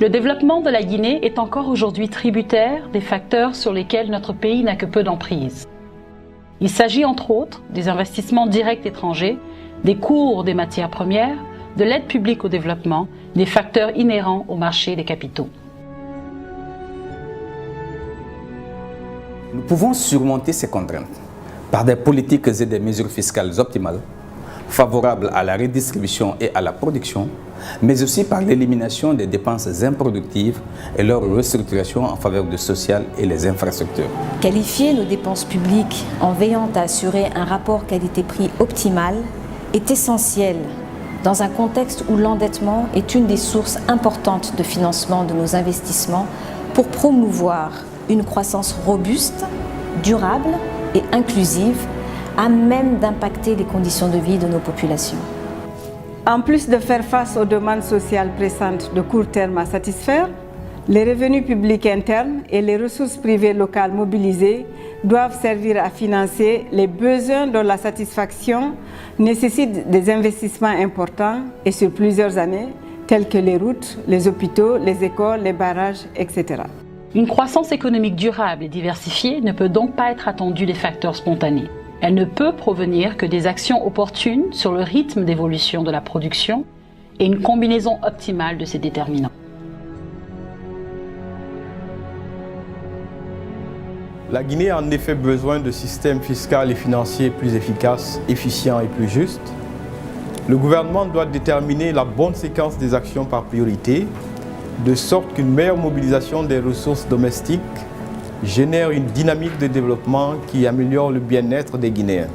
Le développement de la Guinée est encore aujourd'hui tributaire des facteurs sur lesquels notre pays n'a que peu d'emprise. Il s'agit entre autres des investissements directs étrangers, des cours des matières premières, de l'aide publique au développement, des facteurs inhérents au marché des capitaux. Nous pouvons surmonter ces contraintes par des politiques et des mesures fiscales optimales, favorables à la redistribution et à la production, mais aussi par l'élimination des dépenses improductives et leur restructuration en faveur du social et les infrastructures. Qualifier nos dépenses publiques en veillant à assurer un rapport qualité-prix optimal est essentiel dans un contexte où l'endettement est une des sources importantes de financement de nos investissements pour promouvoir une croissance robuste, durable et inclusive, à même d'impacter les conditions de vie de nos populations. En plus de faire face aux demandes sociales pressantes de court terme à satisfaire, les revenus publics internes et les ressources privées locales mobilisées doivent servir à financer les besoins dont la satisfaction nécessite des investissements importants et sur plusieurs années, tels que les routes, les hôpitaux, les écoles, les barrages, etc. Une croissance économique durable et diversifiée ne peut donc pas être attendue des facteurs spontanés. Elle ne peut provenir que des actions opportunes sur le rythme d'évolution de la production et une combinaison optimale de ces déterminants. La Guinée a en effet besoin de systèmes fiscaux et financiers plus efficaces, efficients et plus justes. Le gouvernement doit déterminer la bonne séquence des actions par priorité, de sorte qu'une meilleure mobilisation des ressources domestiques génère une dynamique de développement qui améliore le bien-être des Guinéens.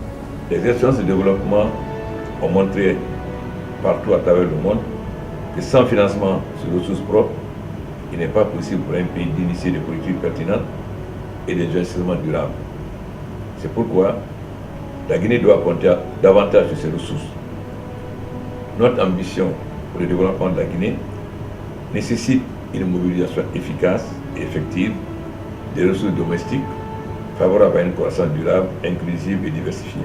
Les expériences de développement ont montré partout à travers le monde que sans financement sur ressources propres, il n'est pas possible pour un pays d'initier des politiques pertinentes et des investissements durables. C'est pourquoi la Guinée doit compter davantage sur ses ressources. Notre ambition pour le développement de la Guinée nécessite une mobilisation efficace et effective des ressources domestiques favorables à une croissance durable, inclusive et diversifiée.